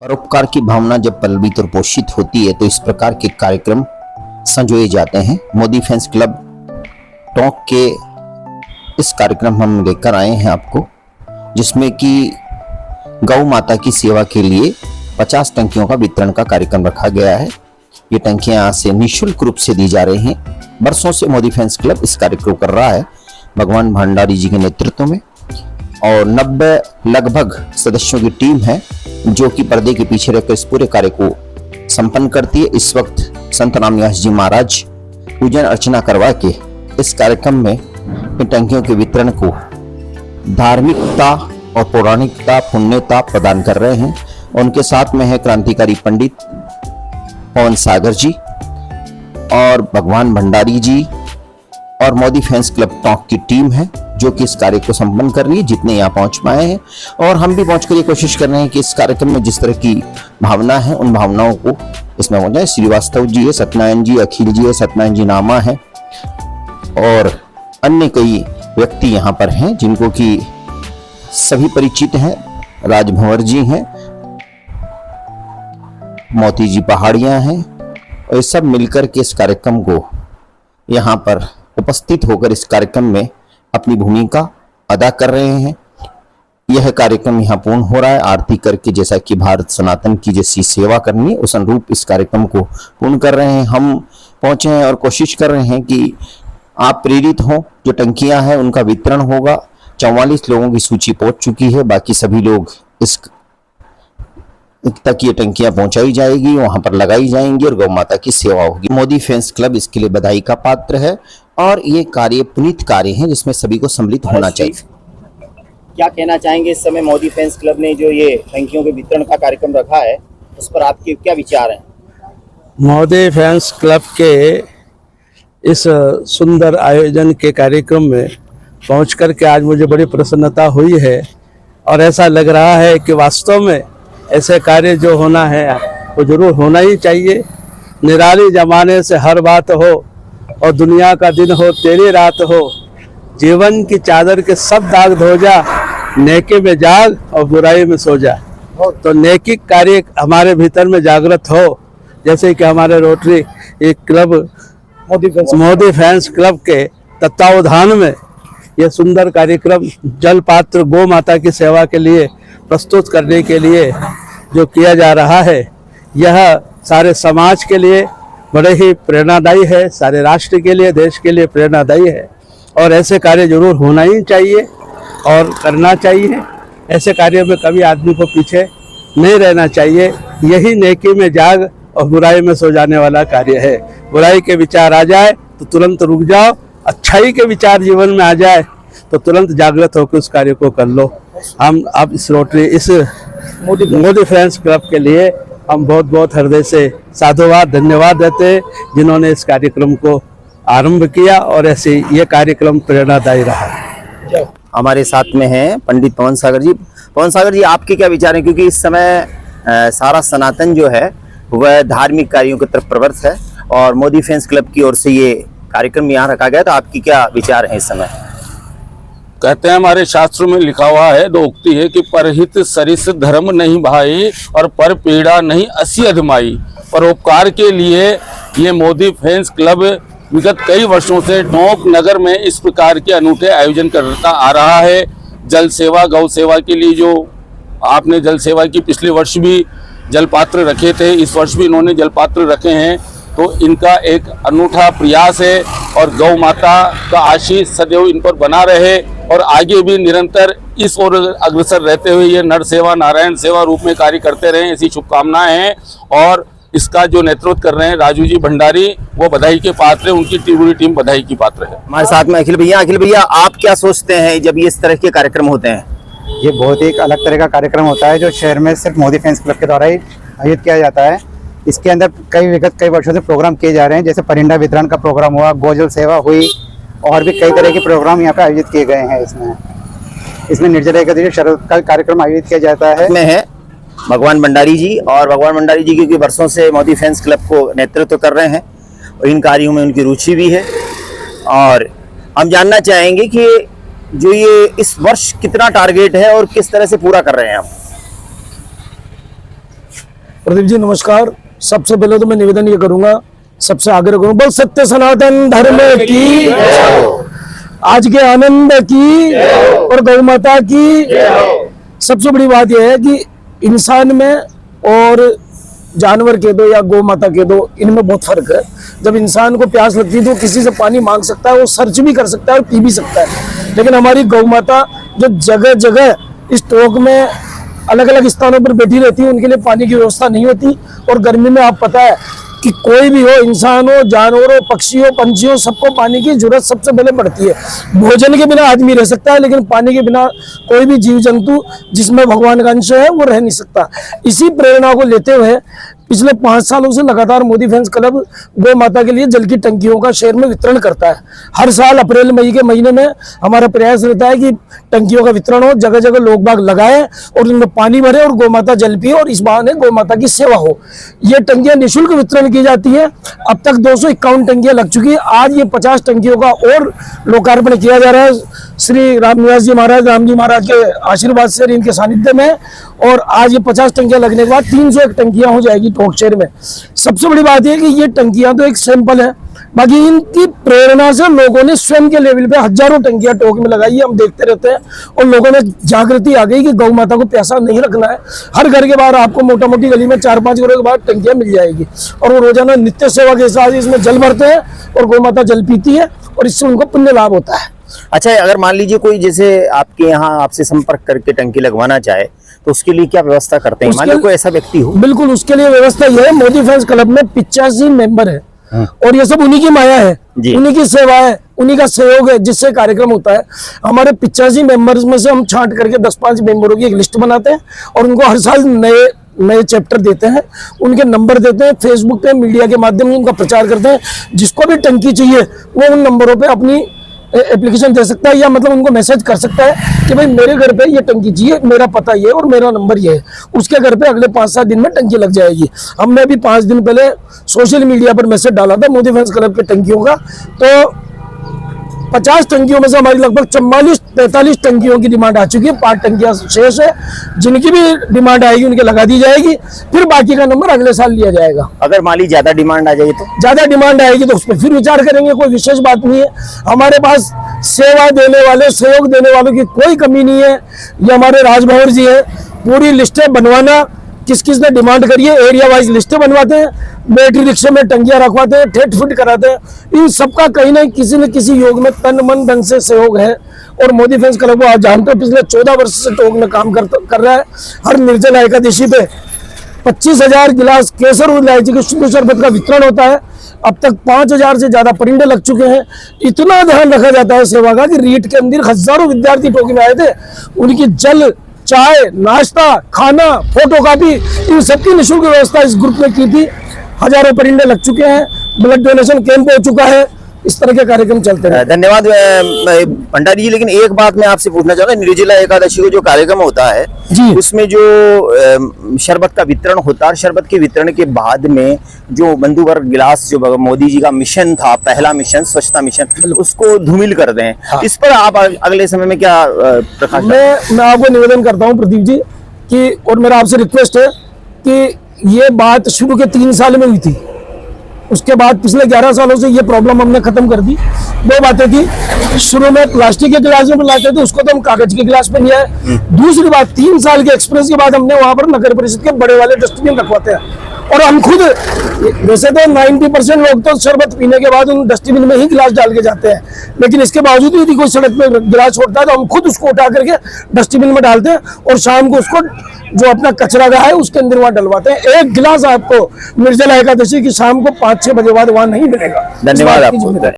परोपकार की भावना जब पलवित और पोषित होती है तो इस प्रकार के कार्यक्रम संजोए जाते हैं। मोदी फैंस क्लब टॉक के इस कार्यक्रम हम लेकर आए हैं आपको, जिसमें कि गौ माता की सेवा के लिए 50 टंकियों का वितरण का कार्यक्रम रखा गया है। ये टंकियां आज से निःशुल्क रूप से दी जा रही हैं। वर्षों से मोदी फैंस क्लब इस कार्य को कर रहा है भगवान भंडारी जी के नेतृत्व में, और 90 लगभग सदस्यों की टीम है जो कि पर्दे के पीछे रहकर इस पूरे कार्य को संपन्न करती है। इस वक्त संत रामनिवास जी महाराज पूजन अर्चना करवा के इस कार्यक्रम में इन टंकियों के वितरण को धार्मिकता और पौराणिकता पुण्यता प्रदान कर रहे हैं। उनके साथ में है क्रांतिकारी पंडित पवन सागर जी और भगवान भंडारी जी और मोदी फैंस क्लब टॉक की टीम है जो कि इस कार्य को संपन्न कर रही है। जितने यहाँ पहुंच पाए हैं और हम भी पहुंचकर ये कोशिश कर रहे हैं कि इस कार्यक्रम में जिस तरह की भावना है उन भावनाओं को इसमें हो जाए। श्रीवास्तव जी है, सत्यनारायण जी, अखिल जी है, सत्यनारायण जी नामा है और अन्य कई व्यक्ति यहाँ पर हैं जिनको कि सभी परिचित हैं। राजभंवर जी हैं, मोती जी पहाड़ियां हैं और ये सब मिलकर के इस कार्यक्रम को यहाँ पर उपस्थित होकर इस कार्यक्रम में अपनी भूमिका अदा कर रहे हैं। यह कार्यक्रम यहाँ पूर्ण हो रहा है आरती करके, जैसा कि भारत सनातन की जैसी सेवा करनी है उस अनुरूप इस कार्यक्रम को पूर्ण कर रहे हैं। हम पहुंचे हैं और कोशिश कर रहे हैं कि आप प्रेरित हों। जो टंकियां हैं उनका वितरण होगा। 44 लोगों की सूची पहुंच चुकी है, बाकी सभी लोग इस तक ये टंकियां पहुंचाई जाएगी, वहां पर लगाई जाएंगी और गौ माता की सेवा होगी। मोदी फैंस क्लब इसके लिए बधाई का पात्र है और ये कार्य पुनीत कार्य है जिसमें सभी को सम्मिलित होना चाहिए। क्या कहना चाहेंगे इस समय मोदी फैंस क्लब ने जो ये टंकियों के वितरण का कार्यक्रम रखा है उस पर आपके क्या विचार हैं? मोदी फैंस क्लब के इस सुंदर आयोजन के कार्यक्रम में पहुंच कर के आज मुझे बड़ी प्रसन्नता हुई है और ऐसा लग रहा है कि वास्तव में ऐसे कार्य जो होना है वो जरूर होना ही चाहिए। निराली जमाने से हर बात हो और दुनिया का दिन हो तेरी रात हो, जीवन की चादर के सब दाग धो जा, नेकी में जाग और बुराई में सो जा। तो नेकी कार्य हमारे भीतर में जागृत हो, जैसे कि हमारे रोटरी एक क्लब मोदी फैंस क्लब के तत्वावधान में यह सुंदर कार्यक्रम जल पात्र गौ माता की सेवा के लिए प्रस्तुत करने के लिए जो किया जा रहा है, यह सारे समाज के लिए बड़े ही प्रेरणादायी है, सारे राष्ट्र के लिए, देश के लिए प्रेरणादायी है और ऐसे कार्य जरूर होना ही चाहिए और करना चाहिए। ऐसे कार्य में कभी आदमी को पीछे नहीं रहना चाहिए। यही नेकी में जाग और बुराई में सो जाने वाला कार्य है। बुराई के विचार आ जाए तो तुरंत रुक जाओ, अच्छाई के विचार जीवन में आ जाए तो तुरंत जागृत होकर उस कार्य को कर लो। हम अब इस रोटरी इस मोदी फ्रेंड्स क्लब के लिए हम बहुत बहुत हृदय से साधुवाद धन्यवाद देते हैं जिन्होंने इस कार्यक्रम को आरंभ किया और ऐसे ये कार्यक्रम प्रेरणादायी रहा। हमारे साथ में हैं पंडित पवन सागर जी। पवन सागर जी, आपके क्या विचार हैं? क्योंकि इस समय सारा सनातन जो है वह धार्मिक कार्यों की तरफ प्रवृत्त है और मोदी फैंस क्लब की ओर से ये कार्यक्रम यहाँ रखा गया, तो आपकी क्या विचार है इस समय? कहते हैं हमारे शास्त्रों में लिखा हुआ है, दो उक्ति है कि परहित सरिस धर्म नहीं भाई और पर पीड़ा नहीं असी अधमाई। परोपकार के लिए ये मोदी फैंस क्लब विगत कई वर्षों से टोंक नगर में इस प्रकार के अनूठे आयोजन करता आ रहा है। जल सेवा गौ सेवा के लिए जो आपने जल सेवा की पिछले वर्ष भी जल पात्र रखे थे, इस वर्ष भी इन्होंने जल पात्र रखे हैं, तो इनका एक अनूठा प्रयास है और गौ माता का आशीष सदैव इन पर बना रहे और आगे भी निरंतर इस ओर अग्रसर रहते हुए ये नर सेवा नारायण सेवा रूप में कार्य करते रहें, ऐसी शुभकामनाएं हैं। और इसका जो नेतृत्व कर रहे हैं राजू जी भंडारी, वो बधाई के पात्र है, उनकी पूरी टीम बधाई की पात्र है। हमारे साथ में अखिल भैया। अखिल भैया, आप क्या सोचते हैं जब ये इस तरह के कार्यक्रम होते हैं? ये बहुत ही एक अलग तरह का कार्यक्रम होता है जो शहर में सिर्फ मोदी फैंस क्लब के द्वारा ही आयोजित किया जाता है। इसके अंदर विगत कई वर्षों से प्रोग्राम किए जा रहे हैं, जैसे परिंदा वितरण का प्रोग्राम हुआ, गोजल सेवा हुई और भी कई तरह के प्रोग्राम यहाँ पे आयोजित किए गए हैं। इसमें निर्जला एकादशी शरद का कार्यक्रम आयोजित किया जाता है। में है भगवान भंडारी जी, और भगवान भंडारी जी क्योंकि वर्षों से मोदी फैंस क्लब को नेतृत्व कर रहे हैं और इन कार्यों में उनकी रुचि भी है। और हम जानना चाहेंगे कि जो ये इस वर्ष कितना टारगेट है और किस तरह से पूरा कर रहे हैं आप? प्रदीप जी नमस्कार। सबसे पहले तो मैं निवेदन ये करूंगा, सबसे आग्रह करूंगा, बल सत्य सनातन धर्म की, आज के आनंद की और गौ माता की। सबसे बड़ी बात यह है कि इंसान में और जानवर के दो या गौ माता के दो, इनमें बहुत फर्क है। जब इंसान को प्यास लगती है तो किसी से पानी मांग सकता है, वो सर्च भी कर सकता है और पी भी सकता है। लेकिन हमारी गौ माता जो जगह जगह इस टोक में अलग अलग स्थानों पर बैठी रहती है, उनके लिए पानी की व्यवस्था नहीं होती। और गर्मी में आप पता है कि कोई भी हो, इंसान हो, जानवर हो, पक्षी हो, पंछी हो, सबको पानी की जरूरत सबसे पहले पड़ती है। भोजन के बिना आदमी रह सकता है, लेकिन पानी के बिना कोई भी जीव जंतु जिसमें भगवान का अंश है वो रह नहीं सकता। इसी प्रेरणा को लेते हुए पिछले 5 सालों से लगातार मोदी फैंस क्लब गौ माता के लिए जल की टंकियों का शहर में वितरण करता है। हर साल अप्रैल मई के महीने में हमारा प्रयास रहता है कि टंकियों का वितरण हो, जगह जगह लोग बाग लगाए और उनमें पानी भरे और गौ माता जल पिए और इस बहाने गौ माता की सेवा हो। ये टंकियां निःशुल्क वितरण की जाती है। अब तक 251 टंकियां लग चुकी है। आज ये 50 टंकियों का और लोकार्पण किया जा रहा है श्री रामनिवास जी महाराज, राम जी महाराज के आशीर्वाद से, इनके सानिध्य में। और आज ये 50 टंकियां लगने के बाद 301 टंकियां हो जाएगी टोक शहर में। सबसे बड़ी बात यह कि ये टंकियां तो एक सैंपल है, बाकी इनकी प्रेरणा से लोगों ने स्वयं के लेवल पे हजारों टंकियां टोक में लगाई है। हम देखते रहते हैं और लोगों में जागृति आ गई कि गौ माता को प्यासा नहीं रखना है। हर घर के बाहर आपको मोटा मोटी गली में 4-5 घरों के बाद टंकियां मिल जाएगी और वो रोजाना नित्य सेवा के साथ इसमें जल भरते हैं और गौ माता जल पीती है और इससे उनको पुण्य लाभ होता है। अच्छा, अगर मान लीजिए कोई जैसे आपके यहाँ आपसे संपर्क करके टंकी लगवाना चाहे तो उसके लिए क्या व्यवस्था करते हैं? मान लो कोई ऐसा व्यक्ति हो। बिल्कुल, उसके लिए व्यवस्था यह है, मोदी फैंस क्लब में 85 मेंबर है और ये सब उन्हीं की माया है, उन्हीं की सेवा है, उन्हीं का सहयोग है जिससे कार्यक्रम होता है। हमारे 85 मेंबर्स में से हम छांट करके 10-5 मेंबरों की एक लिस्ट बनाते हैं और उनको हर साल नए चैप्टर देते हैं, उनके नंबर देते हैं, फेसबुक पे मीडिया के माध्यम से उनका प्रचार करते हैं। जिसको भी टंकी चाहिए वो उन नंबरों पे अपनी एप्लीकेशन दे सकता है या मतलब उनको मैसेज कर सकता है कि भाई मेरे घर पे ये टंकी चाहिए, मेरा पता ये और मेरा नंबर ये है। उसके घर पे अगले 5-7 दिन में टंकी लग जाएगी। हमने अभी 5 दिन पहले सोशल मीडिया पर मैसेज डाला था मोदी फैंस क्लब के टंकियों का, तो 50 टंकियों में से हमारी लगभग 44-43 टंकियों की डिमांड आ चुकी है। 5 टंकियां शेष है, जिनकी भी डिमांड आएगी उनके लगा दी जाएगी, फिर बाकी का नंबर अगले साल लिया जाएगा। अगर मान लीजिए ज्यादा डिमांड आ जाए तो? ज्यादा डिमांड आएगी तो उस पर फिर विचार करेंगे, कोई विशेष बात नहीं है। हमारे पास सेवा देने वाले, सहयोग देने वालों की कोई कमी नहीं है। ये हमारे राजभवर जी है, पूरी लिस्टें बनवाना, किस किस ने डिमांड करी है, एरिया वाइज लिस्टें बनवाते हैं, बैटरी रिक्शे में टंकियां रखवाते हैं, ठेठ फुट कराते हैं। इन सबका कहीं ना किसी योग में तन मन धन से सहयोग है। और मोदी फैंस क्लब को आप जानते हो पिछले 14 वर्ष से टोक में काम कर रहा है। हर निर्जला एकादशी पे 25,000 गिलास केसर और इलायची के शुद्ध शरबत का वितरण होता है। अब तक 5,000 से ज्यादा परिंदे लग चुके हैं। इतना ध्यान रखा जाता है सेवा का कि रीट के अंदर हजारों विद्यार्थी टोक में आए थे, उनकी जल, चाय, नाश्ता, खाना, फोटो कॉपी, इन सबकी निःशुल्क व्यवस्था इस ग्रुप ने की थी। हजारों परिंदे लग चुके हैं, ब्लड डोनेशन कैंप हो चुका है। इस तरह के कार्यक्रम चलते हैं। धन्यवाद भंडारी जी। लेकिन एक बात मैं आपसे पूछना चाहूंगा, निर्जला एकादशी को जो कार्यक्रम होता है जी, उसमें जो शरबत का वितरण होता है, शरबत के वितरण के बाद में जो बंधुवर्ग गिलास, जो मोदी जी का मिशन था, पहला मिशन, स्वच्छता मिशन, उसको धूमिल कर दें। हाँ। इस पर आप अगले समय में क्या प्रकाश? मैं आपको निवेदन करता हूं प्रदीप जी कि, और मेरा आपसे रिक्वेस्ट है कि ये बात शुरू के 3 साल में हुई थी, उसके बाद पिछले 11 सालों से ये प्रॉब्लम हमने खत्म कर दी। 2 बातें थी, शुरू में प्लास्टिक के गिलास में लाते थे, उसको तो हम कागज के गिलास में लिया है। दूसरी बात, 3 साल के एक्सपीरियंस के बाद हमने वहां पर नगर परिषद के बड़े वाले डस्टबिन रखवाते हैं और हम खुद, वैसे तो 90% लोग तो शरबत पीने के बाद उन डस्टबिन में ही गिलास डाल के जाते हैं, लेकिन इसके बावजूद यदि कोई सड़क पे गिलास छोड़ता है तो हम खुद उसको उठा करके डस्टबिन में डालते हैं और शाम को उसको जो अपना कचरा गाह है उसके अंदर वहां डलवाते हैं। एक गिलास आपको निर्जला एकादशी की शाम को 5-6 बजे बाद वहां नहीं मिलेगा। धन्यवाद आपको।